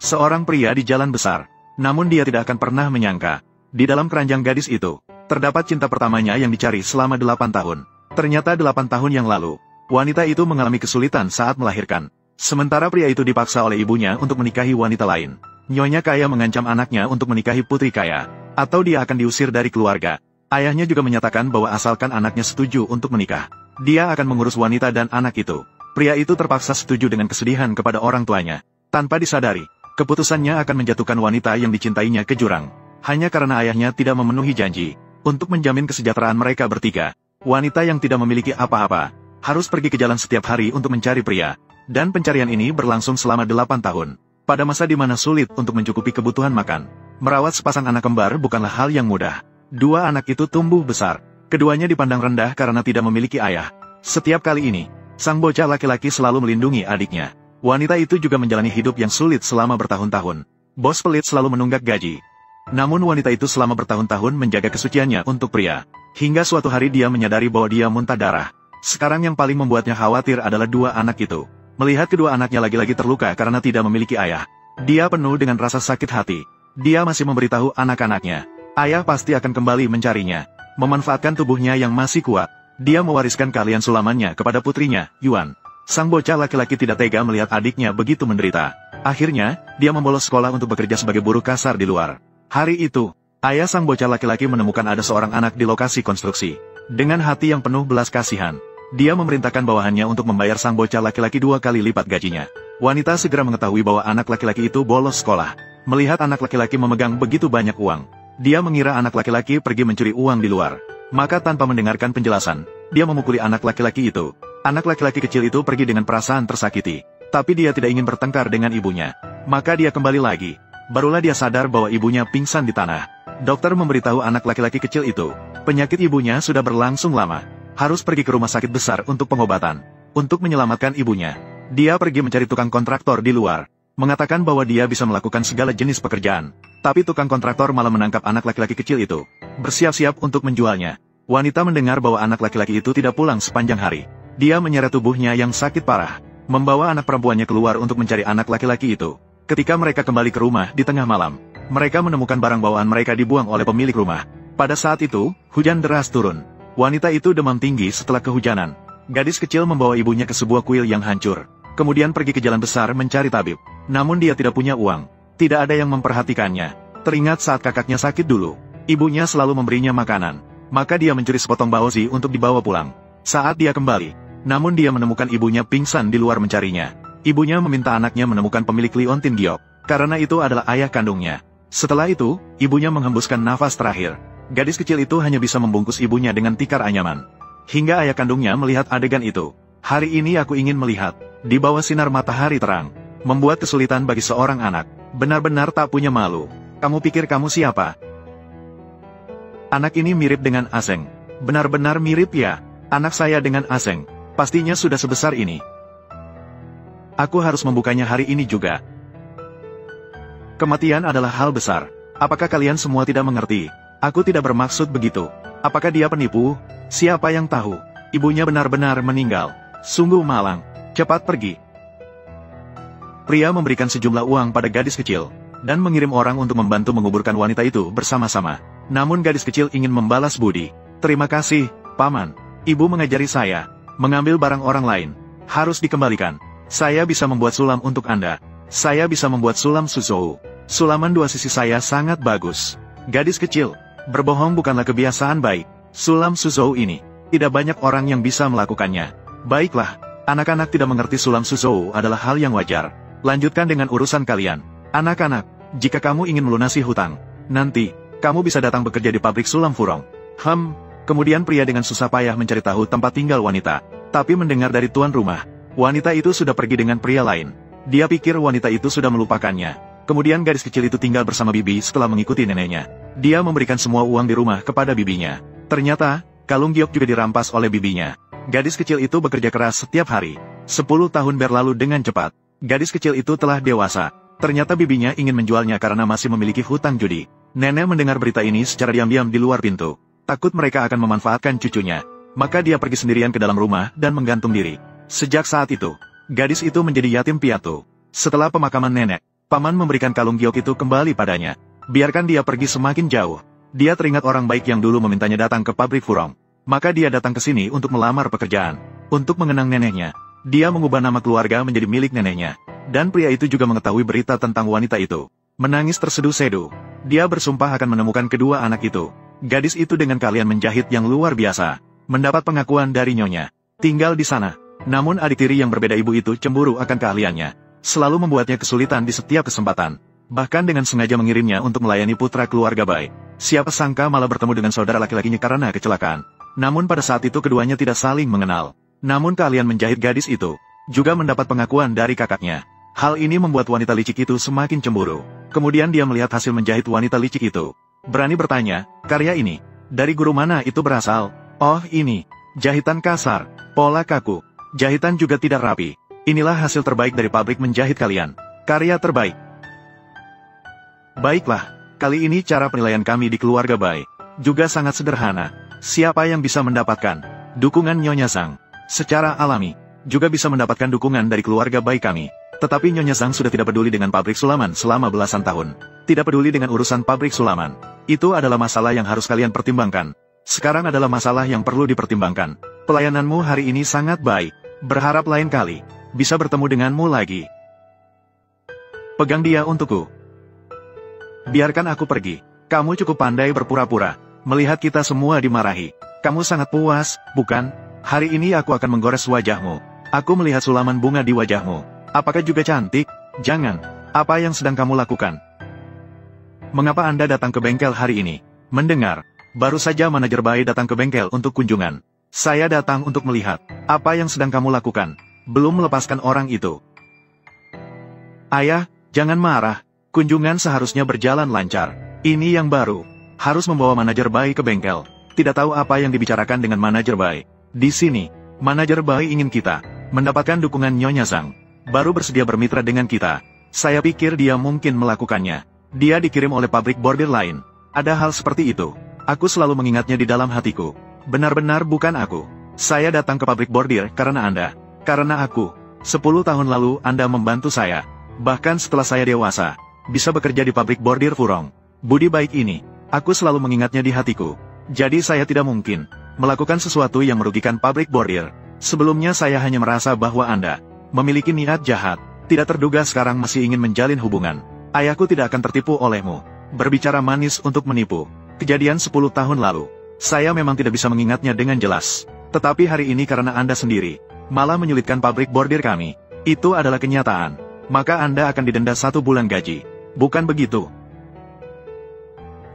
seorang pria di jalan besar. Namun dia tidak akan pernah menyangka, di dalam keranjang gadis itu, terdapat cinta pertamanya yang dicari selama 8 tahun. Ternyata 8 tahun yang lalu, wanita itu mengalami kesulitan saat melahirkan. Sementara pria itu dipaksa oleh ibunya untuk menikahi wanita lain. Nyonya kaya mengancam anaknya untuk menikahi putri kaya, atau dia akan diusir dari keluarga. Ayahnya juga menyatakan bahwa asalkan anaknya setuju untuk menikah, dia akan mengurus wanita dan anak itu. Pria itu terpaksa setuju dengan kesedihan kepada orang tuanya. Tanpa disadari, keputusannya akan menjatuhkan wanita yang dicintainya ke jurang. Hanya karena ayahnya tidak memenuhi janji untuk menjamin kesejahteraan mereka bertiga. Wanita yang tidak memiliki apa-apa harus pergi ke jalan setiap hari untuk mencari pria. Dan pencarian ini berlangsung selama 8 tahun. Pada masa di mana sulit untuk mencukupi kebutuhan makan, merawat sepasang anak kembar bukanlah hal yang mudah. Dua anak itu tumbuh besar. Keduanya dipandang rendah karena tidak memiliki ayah. Setiap kali ini, sang bocah laki-laki selalu melindungi adiknya. Wanita itu juga menjalani hidup yang sulit selama bertahun-tahun. Bos pelit selalu menunggak gaji. Namun wanita itu selama bertahun-tahun menjaga kesuciannya untuk pria. Hingga suatu hari dia menyadari bahwa dia muntah darah. Sekarang yang paling membuatnya khawatir adalah dua anak itu. Melihat kedua anaknya lagi-lagi terluka karena tidak memiliki ayah, dia penuh dengan rasa sakit hati. Dia masih memberitahu anak-anaknya, ayah pasti akan kembali mencarinya. Memanfaatkan tubuhnya yang masih kuat, dia mewariskan keahlian sulamannya kepada putrinya, Yuan. Sang bocah laki-laki tidak tega melihat adiknya begitu menderita. Akhirnya, dia membolos sekolah untuk bekerja sebagai buruh kasar di luar. Hari itu, ayah sang bocah laki-laki menemukan ada seorang anak di lokasi konstruksi. Dengan hati yang penuh belas kasihan, dia memerintahkan bawahannya untuk membayar sang bocah laki-laki 2 kali lipat gajinya. Wanita segera mengetahui bahwa anak laki-laki itu bolos sekolah. Melihat anak laki-laki memegang begitu banyak uang, dia mengira anak laki-laki pergi mencuri uang di luar. Maka tanpa mendengarkan penjelasan, dia memukuli anak laki-laki itu. Anak laki-laki kecil itu pergi dengan perasaan tersakiti. Tapi dia tidak ingin bertengkar dengan ibunya. Maka dia kembali lagi. Barulah dia sadar bahwa ibunya pingsan di tanah. Dokter memberitahu anak laki-laki kecil itu, penyakit ibunya sudah berlangsung lama. Harus pergi ke rumah sakit besar untuk pengobatan. Untuk menyelamatkan ibunya, dia pergi mencari tukang kontraktor di luar. Mengatakan bahwa dia bisa melakukan segala jenis pekerjaan. Tapi tukang kontraktor malah menangkap anak laki-laki kecil itu. Bersiap-siap untuk menjualnya. Wanita mendengar bahwa anak laki-laki itu tidak pulang sepanjang hari. Dia menyeret tubuhnya yang sakit parah. Membawa anak perempuannya keluar untuk mencari anak laki-laki itu. Ketika mereka kembali ke rumah di tengah malam, mereka menemukan barang bawaan mereka dibuang oleh pemilik rumah. Pada saat itu, hujan deras turun. Wanita itu demam tinggi setelah kehujanan. Gadis kecil membawa ibunya ke sebuah kuil yang hancur. Kemudian pergi ke jalan besar mencari tabib. Namun dia tidak punya uang. Tidak ada yang memperhatikannya. Teringat saat kakaknya sakit dulu, ibunya selalu memberinya makanan. Maka dia mencuri sepotong baozi untuk dibawa pulang. Saat dia kembali, namun dia menemukan ibunya pingsan di luar mencarinya. Ibunya meminta anaknya menemukan pemilik Liontin Giok, karena itu adalah ayah kandungnya. Setelah itu, ibunya menghembuskan nafas terakhir. Gadis kecil itu hanya bisa membungkus ibunya dengan tikar anyaman. Hingga ayah kandungnya melihat adegan itu. Hari ini aku ingin melihat, di bawah sinar matahari terang, membuat kesulitan bagi seorang anak. Benar-benar tak punya malu. Kamu pikir kamu siapa? Anak ini mirip dengan Aseng. Benar-benar mirip ya. Anak saya dengan Aseng. Pastinya sudah sebesar ini. Aku harus membukanya hari ini juga. Kematian adalah hal besar. Apakah kalian semua tidak mengerti? Aku tidak bermaksud begitu. Apakah dia penipu? Siapa yang tahu? Ibunya benar-benar meninggal. Sungguh malang. Cepat pergi. Pria memberikan sejumlah uang pada gadis kecil, dan mengirim orang untuk membantu menguburkan wanita itu bersama-sama. Namun gadis kecil ingin membalas budi. Terima kasih, Paman. Ibu mengajari saya, mengambil barang orang lain. Harus dikembalikan. Saya bisa membuat sulam untuk Anda. Saya bisa membuat sulam Suzhou. Sulaman dua sisi saya sangat bagus. Gadis kecil, berbohong bukanlah kebiasaan baik. Sulam Suzhou ini, tidak banyak orang yang bisa melakukannya. Baiklah, anak-anak tidak mengerti sulam Suzhou adalah hal yang wajar. Lanjutkan dengan urusan kalian. Anak-anak, jika kamu ingin melunasi hutang, nanti, kamu bisa datang bekerja di pabrik sulam Furong. Kemudian pria dengan susah payah mencari tahu tempat tinggal wanita. Tapi mendengar dari tuan rumah, wanita itu sudah pergi dengan pria lain. Dia pikir wanita itu sudah melupakannya. Kemudian gadis kecil itu tinggal bersama bibi setelah mengikuti neneknya. Dia memberikan semua uang di rumah kepada bibinya. Ternyata, kalung giok juga dirampas oleh bibinya. Gadis kecil itu bekerja keras setiap hari. 10 tahun berlalu dengan cepat. Gadis kecil itu telah dewasa. Ternyata bibinya ingin menjualnya karena masih memiliki hutang judi. Nenek mendengar berita ini secara diam-diam di luar pintu. Takut mereka akan memanfaatkan cucunya. Maka dia pergi sendirian ke dalam rumah dan menggantung diri. Sejak saat itu, gadis itu menjadi yatim piatu. Setelah pemakaman nenek, Paman memberikan kalung giok itu kembali padanya. Biarkan dia pergi semakin jauh. Dia teringat orang baik yang dulu memintanya datang ke pabrik Furong. Maka dia datang ke sini untuk melamar pekerjaan. Untuk mengenang neneknya. Dia mengubah nama keluarga menjadi milik neneknya. Dan pria itu juga mengetahui berita tentang wanita itu. Menangis terseduh-seduh. Dia bersumpah akan menemukan kedua anak itu. Gadis itu dengan kalian menjahit yang luar biasa. Mendapat pengakuan dari nyonya. Tinggal di sana. Namun adik tiri yang berbeda ibu itu cemburu akan keahliannya. Selalu membuatnya kesulitan di setiap kesempatan. Bahkan dengan sengaja mengirimnya untuk melayani putra keluarga baik. Siapa sangka malah bertemu dengan saudara laki-lakinya karena kecelakaan. Namun pada saat itu keduanya tidak saling mengenal. Namun keahlian menjahit gadis itu juga mendapat pengakuan dari kakaknya. Hal ini membuat wanita licik itu semakin cemburu. Kemudian dia melihat hasil menjahit wanita licik itu. Berani bertanya, karya ini, dari guru mana itu berasal? Oh ini, jahitan kasar, pola kaku, jahitan juga tidak rapi. Inilah hasil terbaik dari pabrik menjahit kalian. Karya terbaik. Baiklah, kali ini cara penilaian kami di keluarga Bai juga sangat sederhana. Siapa yang bisa mendapatkan dukungan Nyonya Zhang secara alami, juga bisa mendapatkan dukungan dari keluarga Bai kami. Tetapi Nyonya Zhang sudah tidak peduli dengan pabrik sulaman selama belasan tahun. Tidak peduli dengan urusan pabrik sulaman. Itu adalah masalah yang harus kalian pertimbangkan. Sekarang adalah masalah yang perlu dipertimbangkan. Pelayananmu hari ini sangat baik. Berharap lain kali bisa bertemu denganmu lagi. Pegang dia untukku. Biarkan aku pergi. Kamu cukup pandai berpura-pura. Melihat kita semua dimarahi. Kamu sangat puas, bukan? Hari ini aku akan menggores wajahmu. Aku melihat sulaman bunga di wajahmu. Apakah juga cantik? Jangan. Apa yang sedang kamu lakukan? Mengapa Anda datang ke bengkel hari ini? Mendengar. Baru saja manajer Bai datang ke bengkel untuk kunjungan. Saya datang untuk melihat. Apa yang sedang kamu lakukan? Belum melepaskan orang itu. Ayah, jangan marah. Kunjungan seharusnya berjalan lancar. Ini yang baru. Harus membawa manajer Bai ke bengkel. Tidak tahu apa yang dibicarakan dengan manajer Bai. Di sini, manajer Bai ingin kita mendapatkan dukungan Nyonya Zhang. Baru bersedia bermitra dengan kita. Saya pikir dia mungkin melakukannya. Dia dikirim oleh pabrik bordir lain. Ada hal seperti itu. Aku selalu mengingatnya di dalam hatiku. Benar-benar bukan aku. Saya datang ke pabrik bordir karena Anda. Karena aku. 10 tahun lalu Anda membantu saya. Bahkan setelah saya dewasa, bisa bekerja di pabrik bordir Furong. Budi baik ini, aku selalu mengingatnya di hatiku. Jadi saya tidak mungkin melakukan sesuatu yang merugikan pabrik bordir. Sebelumnya saya hanya merasa bahwa Anda memiliki niat jahat. Tidak terduga sekarang masih ingin menjalin hubungan. Ayahku tidak akan tertipu olehmu. Berbicara manis untuk menipu. Kejadian 10 tahun lalu. Saya memang tidak bisa mengingatnya dengan jelas. Tetapi hari ini karena Anda sendiri malah menyulitkan pabrik bordir kami. Itu adalah kenyataan. Maka Anda akan didenda 1 bulan gaji. Bukan begitu?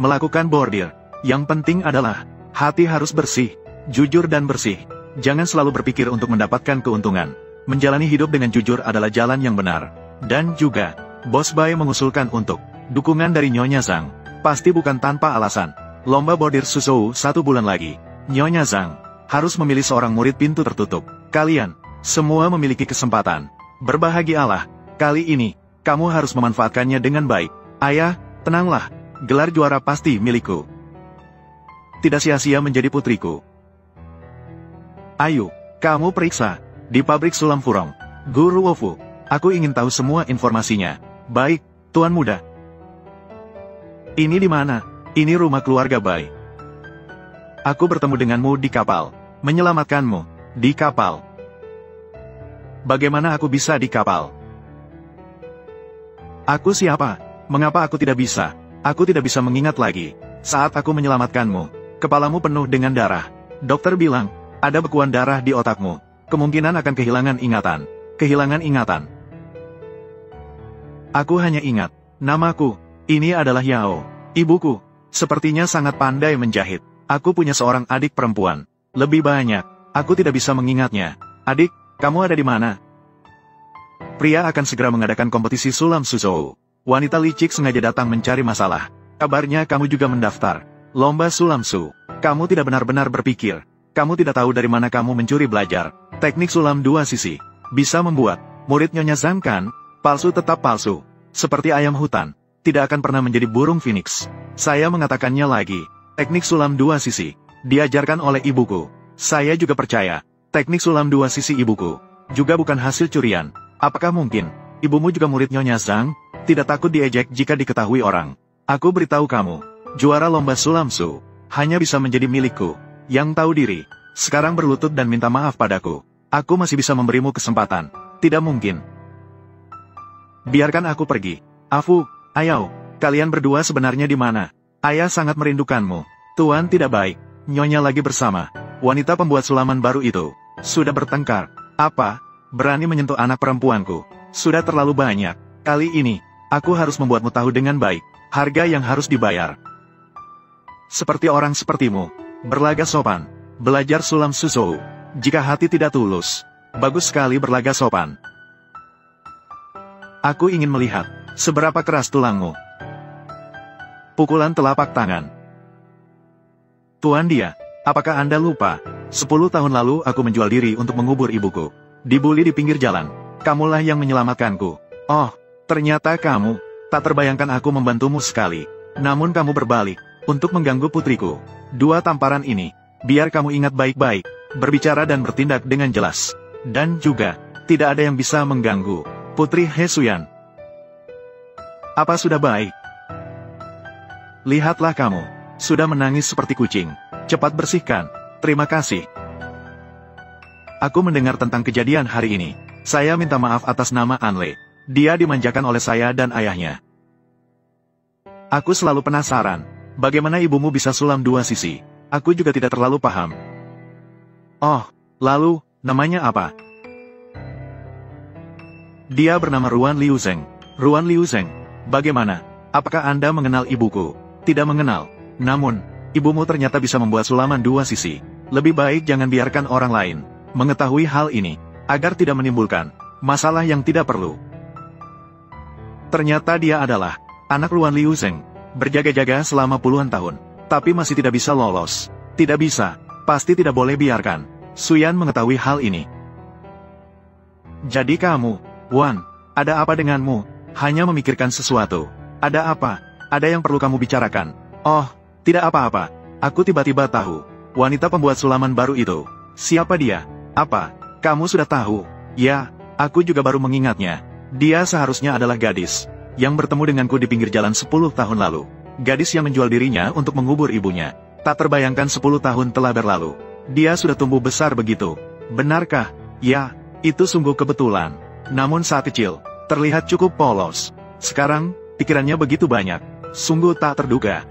Melakukan bordir. Yang penting adalah, hati harus bersih, jujur dan bersih. Jangan selalu berpikir untuk mendapatkan keuntungan. Menjalani hidup dengan jujur adalah jalan yang benar. Dan juga, Bos Bai mengusulkan untuk dukungan dari Nyonya Zhang. Pasti bukan tanpa alasan. Lomba bordir Suzhou 1 bulan lagi. Nyonya Zhang harus memilih seorang murid pintu tertutup. Kalian semua memiliki kesempatan. Berbahagialah. Kali ini, kamu harus memanfaatkannya dengan baik. Ayah, tenanglah. Gelar juara pasti milikku. Tidak sia-sia menjadi putriku. Ayo, kamu periksa. Di pabrik sulam Furong. Guru Wofu. Aku ingin tahu semua informasinya. Baik, Tuan Muda. Ini di mana? Ini rumah keluarga Bai. Aku bertemu denganmu di kapal. Menyelamatkanmu. Di kapal. Bagaimana aku bisa di kapal? Aku siapa? Mengapa aku tidak bisa? Aku tidak bisa mengingat lagi. Saat aku menyelamatkanmu, kepalamu penuh dengan darah. Dokter bilang, ada bekuan darah di otakmu. Kemungkinan akan kehilangan ingatan. Kehilangan ingatan. Aku hanya ingat, namaku. Ini adalah Yao. Ibuku. Sepertinya sangat pandai menjahit. Aku punya seorang adik perempuan. Lebih banyak. Aku tidak bisa mengingatnya. Adik, kamu ada di mana? Pria akan segera mengadakan kompetisi sulam Suzhou. Wanita licik sengaja datang mencari masalah. Kabarnya kamu juga mendaftar. Lomba sulam Su. Kamu tidak benar-benar berpikir. Kamu tidak tahu dari mana kamu mencuri belajar. Teknik sulam 2 sisi. Bisa membuat murid Nyonya Zhang kan? Palsu tetap palsu. Seperti ayam hutan. Tidak akan pernah menjadi burung phoenix. Saya mengatakannya lagi. Teknik sulam 2 sisi. Diajarkan oleh ibuku. Saya juga percaya. Teknik sulam 2 sisi ibuku juga bukan hasil curian. Apakah mungkin ibumu juga murid Nyonya Zhang? tidak takut diejek jika diketahui orang. Aku beritahu kamu, juara lomba Sulam Su, hanya bisa menjadi milikku. Yang tahu diri, sekarang berlutut dan minta maaf padaku. Aku masih bisa memberimu kesempatan. Tidak mungkin. Biarkan aku pergi. Afu, Ayau, kalian berdua sebenarnya di mana? Ayah sangat merindukanmu. Tuan tidak baik. Nyonya lagi bersama wanita pembuat sulaman baru itu. Sudah bertengkar. Apa? Berani menyentuh anak perempuanku. Sudah terlalu banyak. Kali ini, aku harus membuatmu tahu dengan baik harga yang harus dibayar. Seperti orang sepertimu, berlaga sopan, belajar sulam susou. Jika hati tidak tulus, bagus sekali berlaga sopan. Aku ingin melihat seberapa keras tulangmu. Pukulan telapak tangan. Tuan dia, apakah Anda lupa? 10 tahun lalu aku menjual diri untuk mengubur ibuku. Dibully di pinggir jalan. Kamulah yang menyelamatkanku. Oh, ternyata kamu. Tak terbayangkan aku membantumu sekali. Namun kamu berbalik untuk mengganggu putriku. 2 tamparan ini, biar kamu ingat baik-baik, berbicara dan bertindak dengan jelas. Dan juga, tidak ada yang bisa mengganggu Putri He Xuyan. Apa sudah baik? Lihatlah kamu, sudah menangis seperti kucing. Cepat bersihkan. Terima kasih. Aku mendengar tentang kejadian hari ini. Saya minta maaf atas nama Anle. Dia dimanjakan oleh saya dan ayahnya. Aku selalu penasaran, bagaimana ibumu bisa sulam 2 sisi. Aku juga tidak terlalu paham. Oh, lalu, namanya apa? Dia bernama Ruan Liu Zeng. Ruan Liu Zeng, bagaimana? Apakah Anda mengenal ibuku? Tidak mengenal. Namun, ibumu ternyata bisa membuat sulaman 2 sisi. Lebih baik jangan biarkan orang lain mengetahui hal ini, agar tidak menimbulkan masalah yang tidak perlu. Ternyata dia adalah anak Ruan Liu Zeng, berjaga-jaga selama puluhan tahun, tapi masih tidak bisa lolos. Tidak bisa, pasti tidak boleh biarkan Xuyan mengetahui hal ini. Jadi kamu, Wan, ada apa denganmu? Hanya memikirkan sesuatu. Ada apa? Ada yang perlu kamu bicarakan? Oh, tidak apa-apa. Aku tiba-tiba tahu. Wanita pembuat sulaman baru itu. Siapa dia? Apa? Kamu sudah tahu? Ya, aku juga baru mengingatnya. Dia seharusnya adalah gadis yang bertemu denganku di pinggir jalan 10 tahun lalu. Gadis yang menjual dirinya untuk mengubur ibunya. Tak terbayangkan 10 tahun telah berlalu. Dia sudah tumbuh besar begitu. Benarkah? Ya, itu sungguh kebetulan. Namun saat kecil, terlihat cukup polos. Sekarang, pikirannya begitu banyak. Sungguh tak terduga.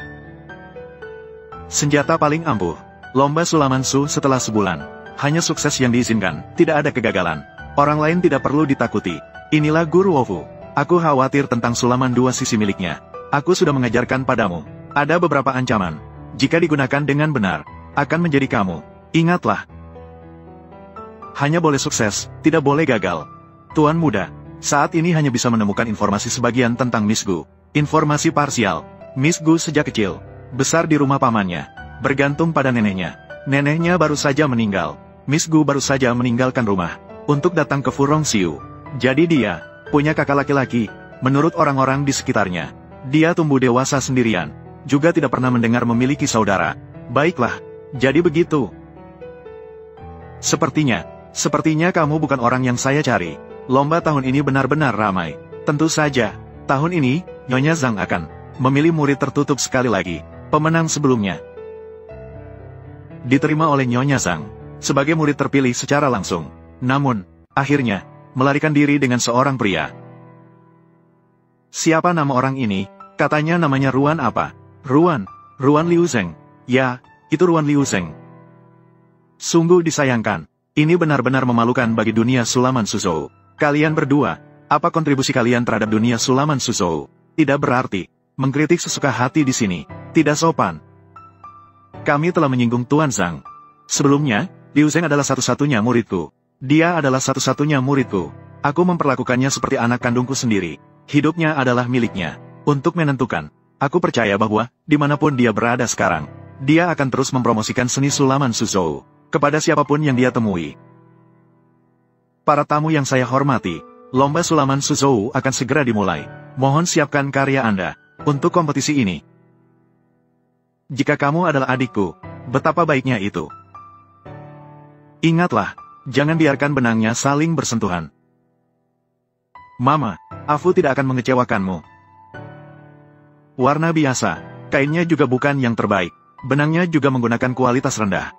Senjata paling ampuh. Lomba sulaman Su setelah sebulan. Hanya sukses yang diizinkan, tidak ada kegagalan. Orang lain tidak perlu ditakuti. Inilah Guru Wofu. Aku khawatir tentang sulaman 2 sisi miliknya. Aku sudah mengajarkan padamu. Ada beberapa ancaman. Jika digunakan dengan benar, akan menjadi kamu. Ingatlah. Hanya boleh sukses, tidak boleh gagal. Tuan muda, saat ini hanya bisa menemukan informasi sebagian tentang Miss Gu. Informasi parsial. Miss Gu sejak kecil, besar di rumah pamannya, bergantung pada neneknya. Neneknya baru saja meninggal. Miss Gu baru saja meninggalkan rumah untuk datang ke Furong Xiu. Jadi dia punya kakak laki-laki. Menurut orang-orang di sekitarnya, dia tumbuh dewasa sendirian, juga tidak pernah mendengar memiliki saudara. Baiklah, jadi begitu. Sepertinya kamu bukan orang yang saya cari. Lomba tahun ini benar-benar ramai. Tentu saja, tahun ini, Nyonya Zhang akan memilih murid tertutup sekali lagi. Pemenang sebelumnya diterima oleh Nyonya Zhang sebagai murid terpilih secara langsung. Namun, akhirnya, melarikan diri dengan seorang pria. Siapa nama orang ini? Katanya namanya Ruan apa? Ruan Liu Zeng. Ya, itu Ruan Liu Zeng. Sungguh disayangkan. Ini benar-benar memalukan bagi dunia sulaman Suzhou. Kalian berdua, apa kontribusi kalian terhadap dunia sulaman Suzhou? Tidak berarti mengkritik sesuka hati di sini. Tidak sopan. Kami telah menyinggung Tuan Zhang. Sebelumnya, Liu Zeng adalah satu-satunya muridku. Dia adalah satu-satunya muridku. Aku memperlakukannya seperti anak kandungku sendiri. Hidupnya adalah miliknya. Untuk menentukan, aku percaya bahwa, dimanapun dia berada sekarang, dia akan terus mempromosikan seni sulaman Suzhou kepada siapapun yang dia temui. Para tamu yang saya hormati, lomba sulaman Suzhou akan segera dimulai. Mohon siapkan karya Anda untuk kompetisi ini. Jika kamu adalah adikku, betapa baiknya itu. Ingatlah, jangan biarkan benangnya saling bersentuhan. Mama, Afu tidak akan mengecewakanmu. Warna biasa, kainnya juga bukan yang terbaik. Benangnya juga menggunakan kualitas rendah.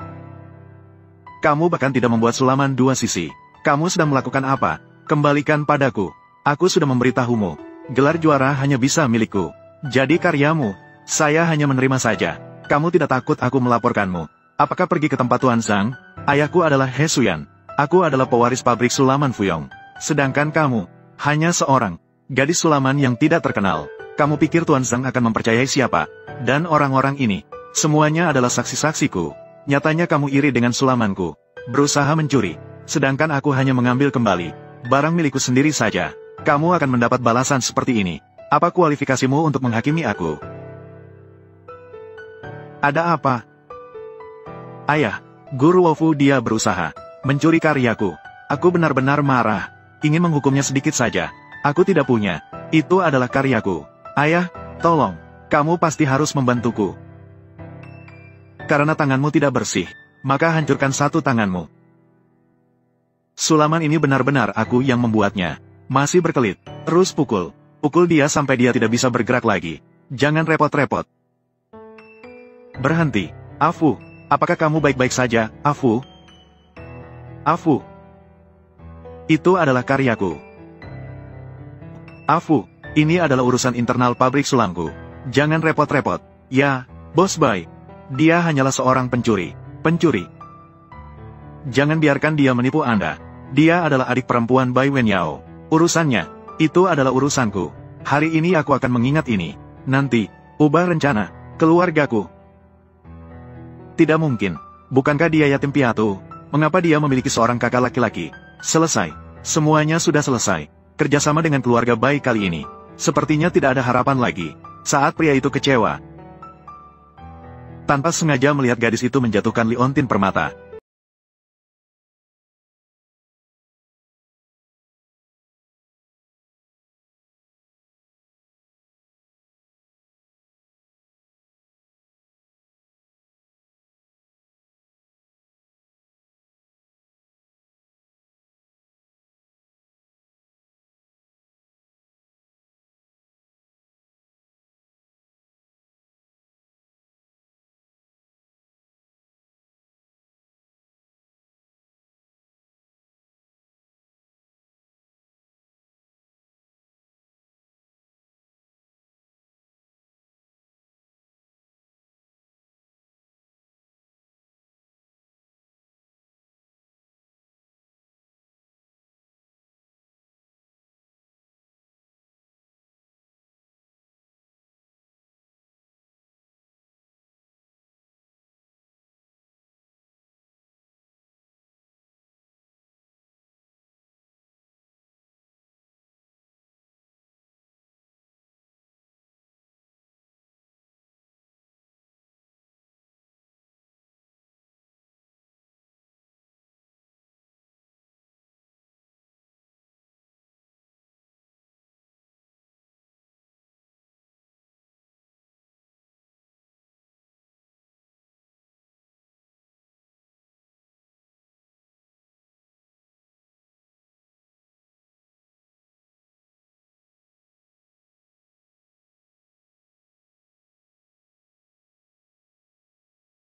Kamu bahkan tidak membuat sulaman dua sisi. Kamu sedang melakukan apa? Kembalikan padaku. Aku sudah memberitahumu. Gelar juara hanya bisa milikku. Jadi karyamu, saya hanya menerima saja. Kamu tidak takut aku melaporkanmu? Apakah pergi ke tempat Tuan Zhang? Ayahku adalah He Xuyan. Aku adalah pewaris pabrik sulaman Fuyong. Sedangkan kamu, hanya seorang gadis sulaman yang tidak terkenal. Kamu pikir Tuan Zhang akan mempercayai siapa? Dan orang-orang ini, semuanya adalah saksi-saksiku. Nyatanya kamu iri dengan sulamanku, berusaha mencuri, sedangkan aku hanya mengambil kembali barang milikku sendiri saja. Kamu akan mendapat balasan seperti ini. Apa kualifikasimu untuk menghakimi aku? Ada apa? Ayah, Guru Wofu dia berusaha mencuri karyaku. Aku benar-benar marah, ingin menghukumnya sedikit saja. Aku tidak punya, itu adalah karyaku. Ayah, tolong, kamu pasti harus membantuku. Karena tanganmu tidak bersih, maka hancurkan satu tanganmu. Sulaman ini benar-benar aku yang membuatnya. Masih berkelit, terus pukul. Pukul dia sampai dia tidak bisa bergerak lagi. Jangan repot-repot. Berhenti. Afu, apakah kamu baik-baik saja, Afu? Afu. Itu adalah karyaku. Afu, ini adalah urusan internal pabrik sulamku. Jangan repot-repot. Ya, Bos Bai. Dia hanyalah seorang pencuri. Pencuri. Jangan biarkan dia menipu Anda. Dia adalah adik perempuan Bai Wenyao. Urusannya, itu adalah urusanku. Hari ini aku akan mengingat ini. Nanti, ubah rencana, keluargaku. Tidak mungkin. Bukankah dia yatim piatu? Mengapa dia memiliki seorang kakak laki-laki? Selesai. Semuanya sudah selesai. Kerjasama dengan keluarga Bai kali ini. Sepertinya tidak ada harapan lagi. Saat pria itu kecewa, tanpa sengaja melihat gadis itu menjatuhkan Liontin permata.